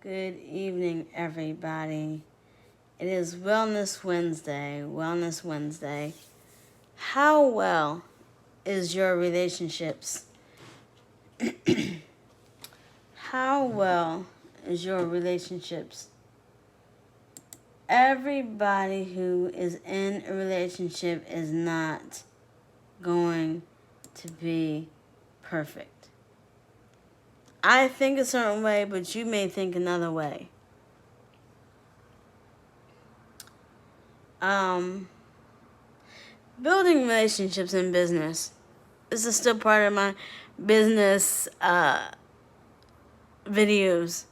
Good evening, everybody. It is Wellness Wednesday. Wellness Wednesday. How well is your relationships? How well is your relationships? Everybody who is in a relationship is not going to be perfect. I think a certain way, but you may think another way. Building relationships in business. This is still part of my business videos.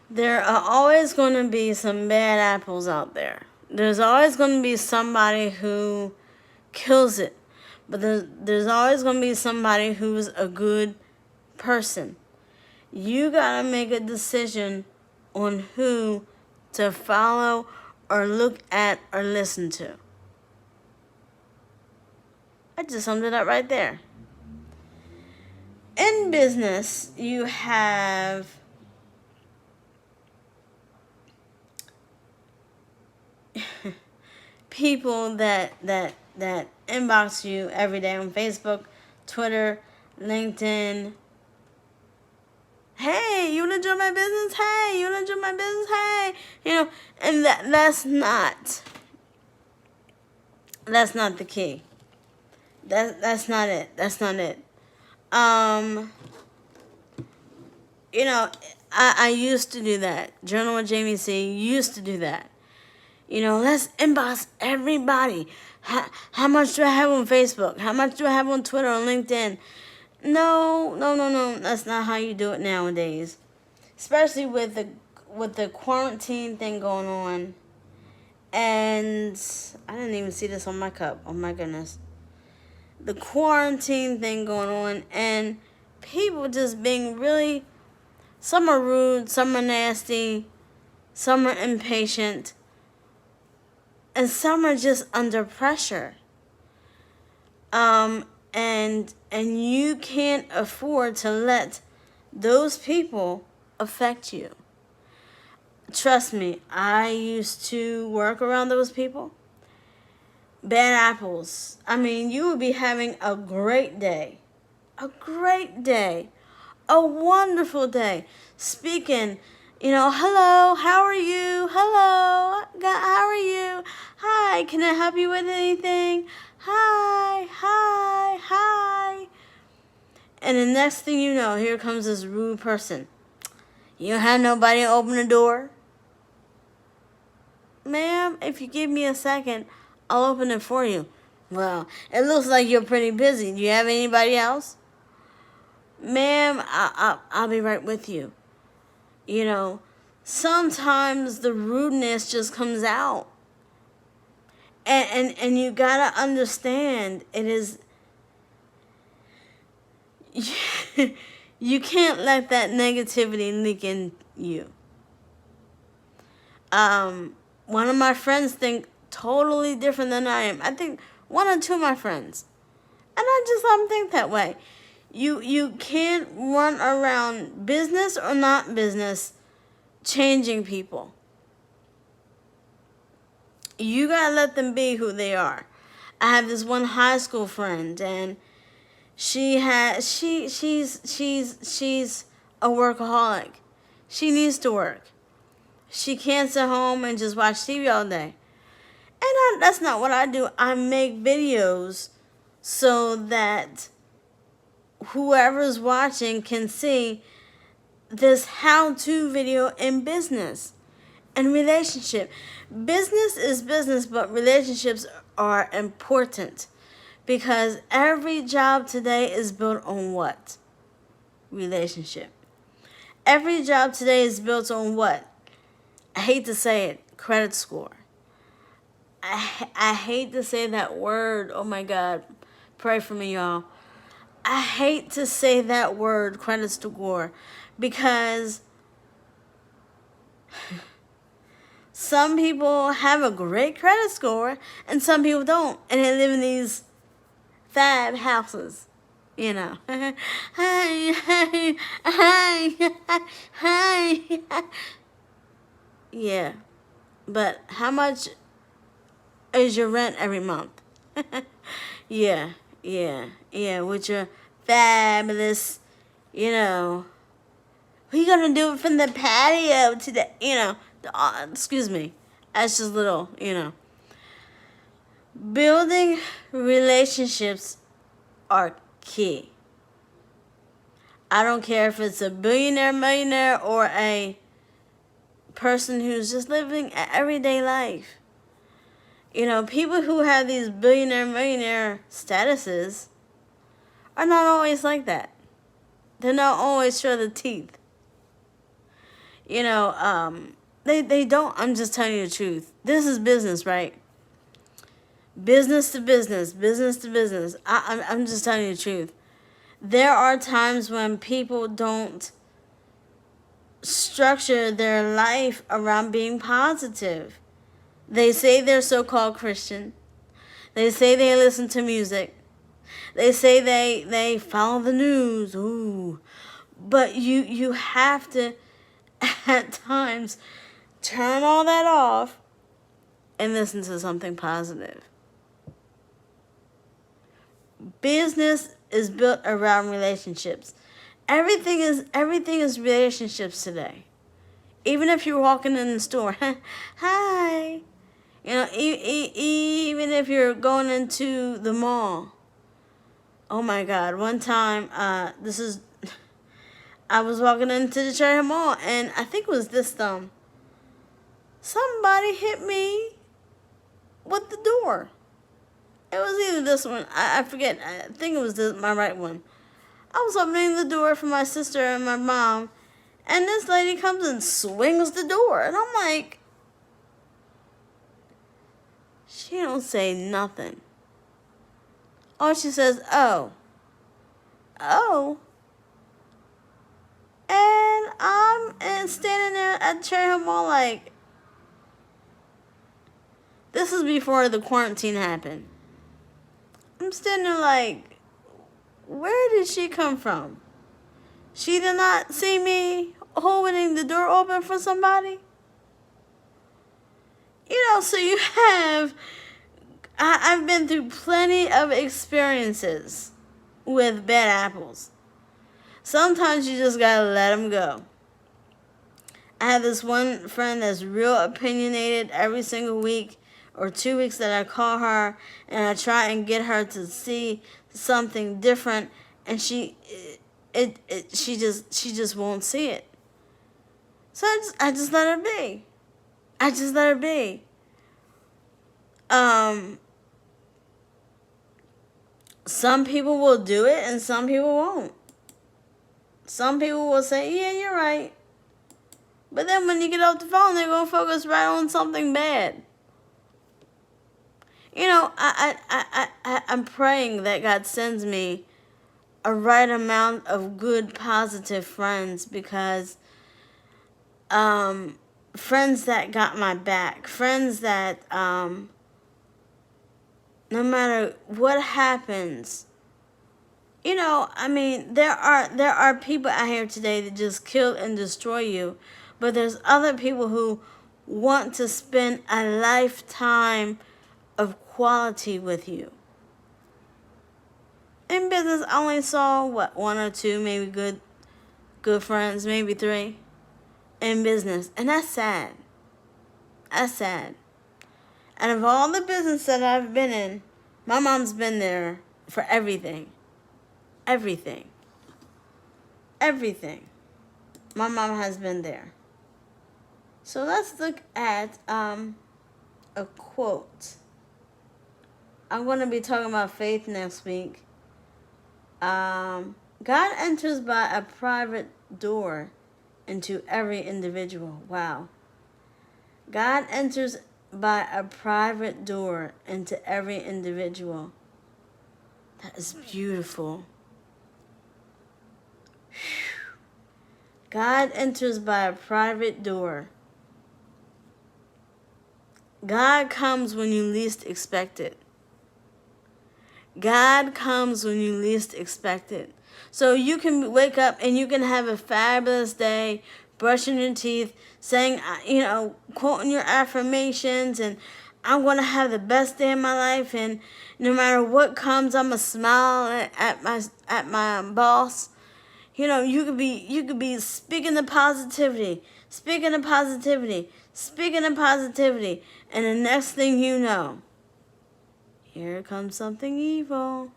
There are always going to be some bad apples out there. There's always going to be somebody who kills it. But there's always going to be somebody who's a good person. You got to make a decision on who to follow or look at or listen to. I just summed it up right there. In business, you have people that inbox you every day on Facebook, Twitter, LinkedIn. Hey, you wanna join my business? Hey, you wanna join my business? Hey, and that's not the key. That's not it. That's not it. I used to do that. Journal with Jamie C. used to do that. Let's inbox everybody. How much do I have on Facebook? How much do I have on Twitter, on LinkedIn? No. That's not how you do it nowadays. Especially with the quarantine thing going on. And I didn't even see this on my cup. Oh my goodness. The quarantine thing going on and people just being really, some are rude, some are nasty, some are impatient, and some are just under pressure. And you can't afford to let those people affect you. Trust me, I used to work around those people. Bad apples. I mean, you would be having a great day. A great day. A wonderful day. Speaking, hello, how are you? Hello, how are you? Hi, can I help you with anything? Hi. And the next thing you know, here comes this rude person. You don't have nobody to open the door? Ma'am, if you give me a second, I'll open it for you. Well, it looks like you're pretty busy. Do you have anybody else? Ma'am, I'll be right with you. Sometimes the rudeness just comes out. And you gotta understand, it is... you can't let that negativity leak in you. One of my friends think totally different than I am. I think one or two of my friends. And I just let them think that way. You can't run around, business or not business, changing people. You gotta let them be who they are. I have this one high school friend, and she's a workaholic. She needs to work. She can't sit home and just watch TV all day. And that's not what I do. I make videos so that whoever's watching can see this how-to video in business and relationship. Business is business, but relationships are important because every job today is built on what? Relationship. Every job today is built on what? I hate to say it, credit score. I hate to say that word. Oh my God. Pray for me, y'all. I hate to say that word, credit score, because some people have a great credit score and some people don't. And they live in these fab houses. You know, hey, hey, hey, hey. Yeah, but how much is your rent every month? Yeah, yeah, with your fabulous, you know, we gonna do it from the patio to the, excuse me, that's just little, building relationships are key. I don't care if it's a billionaire, millionaire, or a person who's just living an everyday life. People who have these billionaire, millionaire statuses are not always like that. They're not always sure the teeth. They don't. I'm just telling you the truth. This is business, right? Business to business, business to business. I'm just telling you the truth. There are times when people don't structure their life around being positive. They say they're so-called Christian. They say they listen to music. They say they follow the news. Ooh. But you have to, at times, turn all that off and listen to something positive. Business is built around relationships. Everything is relationships today. Even if you're walking in the store, hi. Even if you're going into the mall. Oh my God! One time, I was walking into the Cherry Hill Mall, and I think it was this thumb. Somebody hit me with the door. It was either this one. I forget. I think it was my right one. I was opening the door for my sister and my mom, and this lady comes and swings the door, and I'm like, she don't say nothing. All she says, oh. And I'm standing there at Cherry Hill Mall like, this is before the quarantine happened. I'm standing there like, where did she come from? She did not see me holding the door open for somebody? So you have, I've been through plenty of experiences with bad apples. Sometimes you just gotta let them go. I have this one friend that's real opinionated every single week or 2 weeks that I call her and I try and get her to see something different, and she just won't see it. So I just let her be. I just let her be. Some people will do it and some people won't. Some people will say, yeah, you're right. But then when you get off the phone, they're going to focus right on something bad. I'm praying that God sends me a right amount of good, positive friends, because friends that got my back, friends that no matter what happens, there are people out here today that just kill and destroy you, but there's other people who want to spend a lifetime of quality with you. In business, I only saw, 1 or 2, maybe good friends, maybe 3 in business, and that's sad. That's sad. And of all the business that I've been in, my mom's been there for everything. Everything. Everything. My mom has been there. So let's look at a quote. I'm going to be talking about faith next week. God enters by a private door into every individual. Wow. God enters by a private door into every individual. That is beautiful. Whew. God enters by a private door. God comes when you least expect it. God comes when you least expect it. So you can wake up and you can have a fabulous day, brushing your teeth, saying, quoting your affirmations, and I'm going to have the best day of my life, and no matter what comes, I'm going to smile at my boss. You could be speaking the positivity, speaking the positivity, speaking the positivity, and the next thing you know, here comes something evil.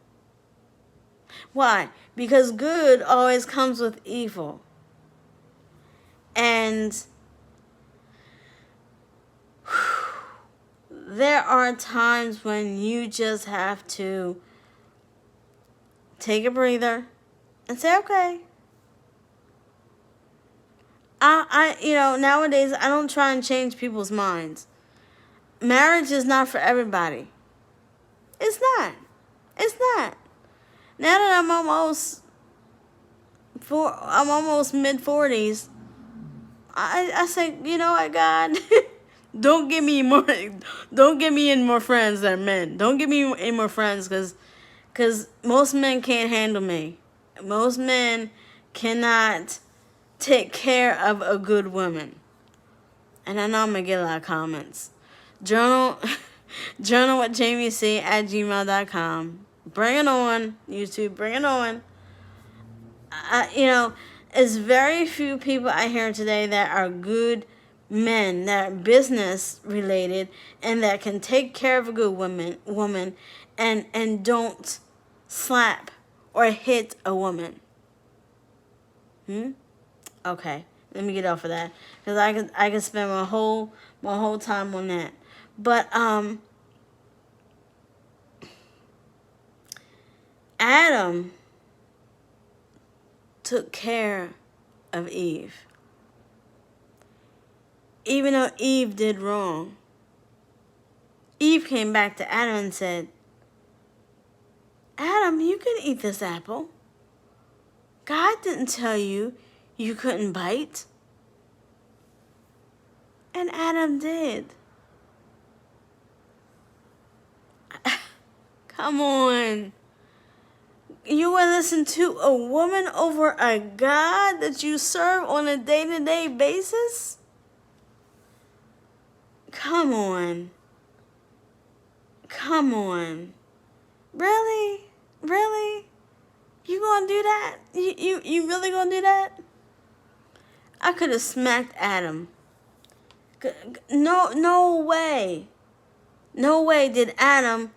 Why? Because good always comes with evil. And there are times when you just have to take a breather and say, okay. Nowadays I don't try and change people's minds. Marriage is not for everybody. It's not. It's not. Now that I'm almost mid-40s, I say, you know what, God, don't give me any more friends than men. Don't give me any more friends, because most men can't handle me. Most men cannot take care of a good woman. And I know I'm going to get a lot of comments. Journal with JamieC at gmail.com. Bring it on, YouTube. Bring it on. It's very few people I hear today that are good men, that are business related, and that can take care of a good woman and don't slap or hit a woman. Okay, let me get off of that, because I could spend my whole time on that. But Adam took care of Eve. Even though Eve did wrong, Eve came back to Adam and said, Adam, you can eat this apple. God didn't tell you you couldn't bite. And Adam did. Come on. You will listen to a woman over a God that you serve on a day-to-day basis? Come on. Come on. Really? Really? You gonna do that? You really gonna do that? I could have smacked Adam. No way. No way did Adam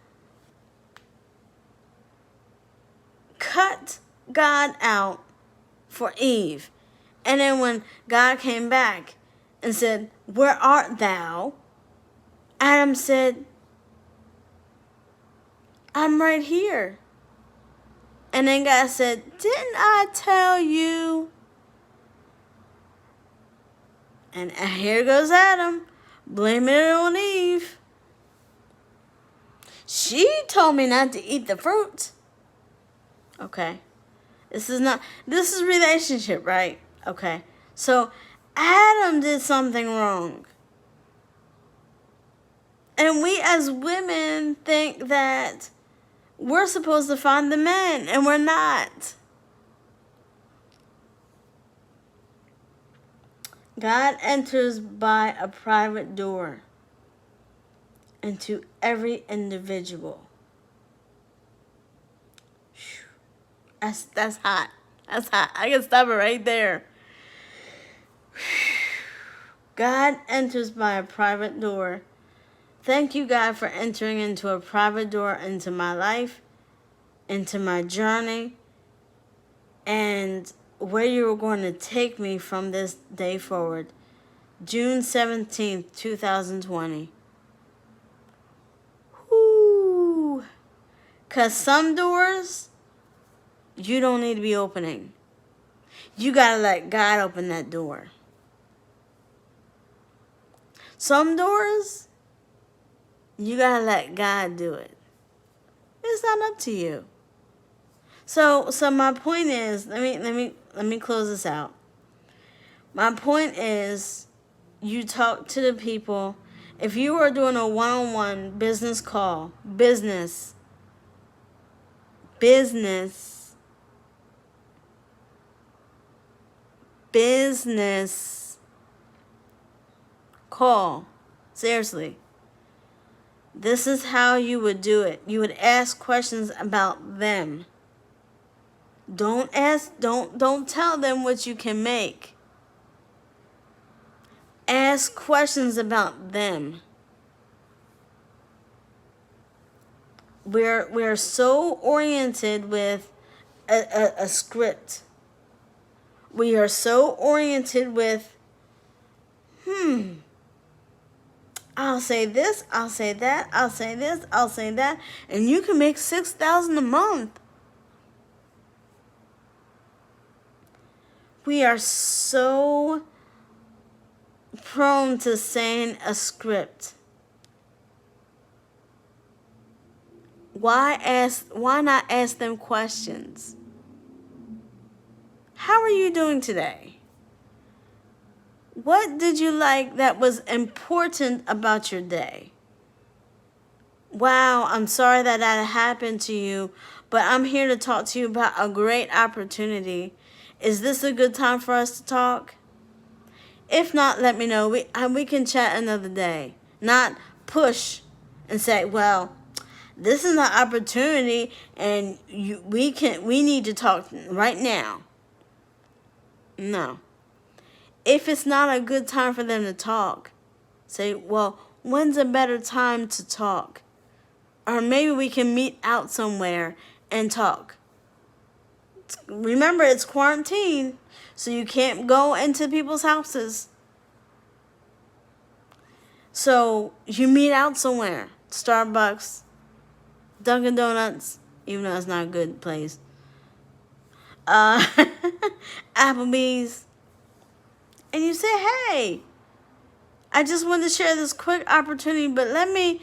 cut God out for Eve. And then when God came back and said, where art thou? Adam said, I'm right here. And then God said, didn't I tell you? And here goes Adam, blaming it on Eve. She told me not to eat the fruit. Okay. This is relationship, right? Okay. So Adam did something wrong. And we as women think that we're supposed to find the men, and we're not. God enters by a private door into every individual. That's hot. That's hot. I can stop it right there. God enters by a private door. Thank you, God, for entering into a private door into my life, into my journey, and where you were going to take me from this day forward. June 17th, 2020. Whoo! 'Cause some doors you don't need to be opening. You got to let God open that door. Some doors, you got to let God do it. It's not up to you. So my point is, let me close this out. My point is, you talk to the people. If you are doing a one-on-one business call, Business. Business call. Seriously. This is how you would do it. You would ask questions about them. Don't tell them what you can make. Ask questions about them. We're so oriented with a script. We are so oriented with, I'll say this, I'll say that, I'll say this, I'll say that, and you can make $6,000 a month. We are so prone to saying a script. Why not ask them questions? How are you doing today? What did you like that was important about your day? Wow, I'm sorry that happened to you, but I'm here to talk to you about a great opportunity. Is this a good time for us to talk? If not, let me know. We can chat another day. Not push and say, well, this is an opportunity and we need to talk right now. No. If it's not a good time for them to talk, say, well, when's a better time to talk? Or maybe we can meet out somewhere and talk. Remember, it's quarantine, so you can't go into people's houses. So you meet out somewhere. Starbucks, Dunkin' Donuts, even though it's not a good place. Applebee's. And you say, hey, I just wanted to share this quick opportunity, but let me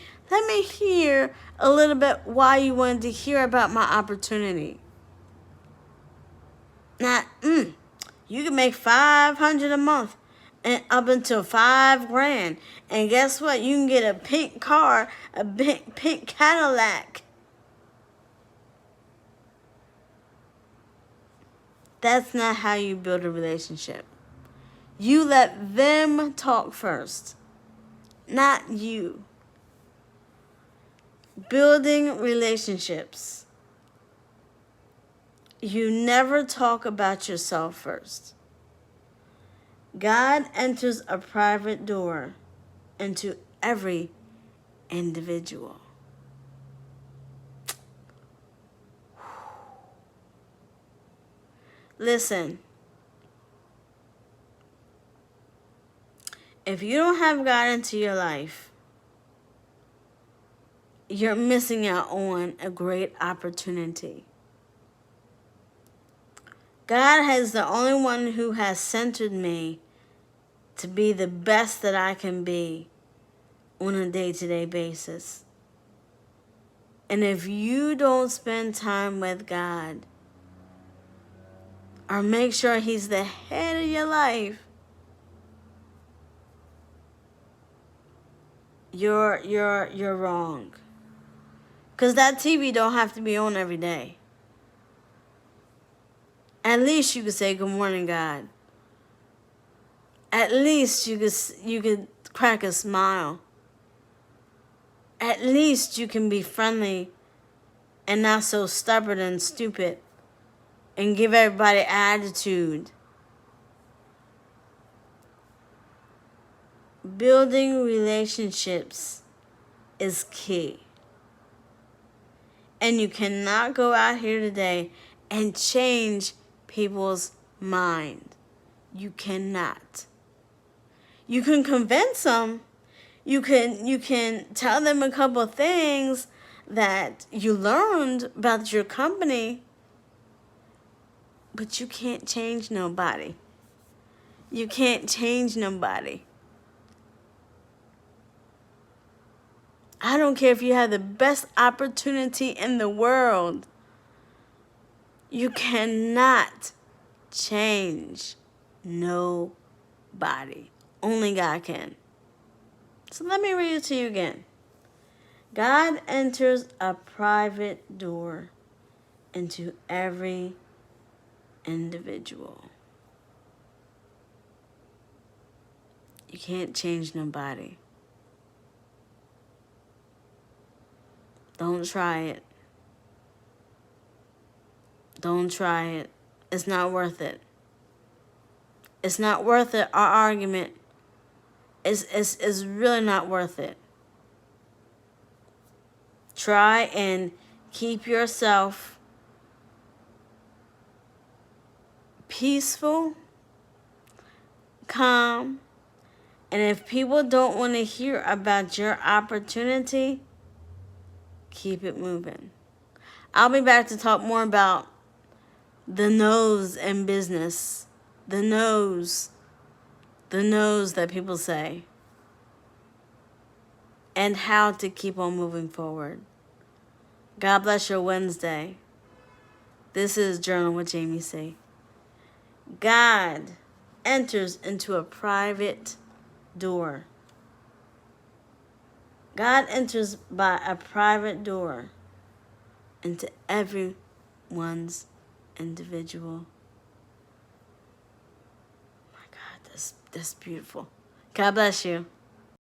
hear a little bit why you wanted to hear about my opportunity. Now, you can make $500 a month and up until $5,000. And guess what? You can get a pink car, a pink Cadillac. That's not how you build a relationship. You let them talk first, not you. Building relationships. You never talk about yourself first. God enters a private door into every individual. Listen, if you don't have God into your life, you're missing out on a great opportunity. God is the only one who has centered me to be the best that I can be on a day-to-day basis. And if you don't spend time with God, or make sure He's the head of your life, you're wrong. Because that TV don't have to be on every day. At least you could say, good morning, God. At least you could crack a smile. At least you can be friendly and not so stubborn and stupid and give everybody attitude. Building relationships is key. And you cannot go out here today and change people's mind. You cannot. You can convince them. You can tell them a couple of things that you learned about your company, but you can't change nobody. You can't change nobody. I don't care if you have the best opportunity in the world. You cannot change nobody. Only God can. So let me read it to you again. God enters a private door into every individual. You can't change nobody. Don't try it. Don't try it. It's not worth it. It's not worth it. Our argument is really not worth it. Try and keep yourself peaceful, calm, and if people don't want to hear about your opportunity, keep it moving. I'll be back to talk more about the no's in business. The no's that people say. And how to keep on moving forward. God bless your Wednesday. This is Journal with Jamie C. God enters into a private door. God enters by a private door into everyone's individual. My God, that's beautiful. God bless you.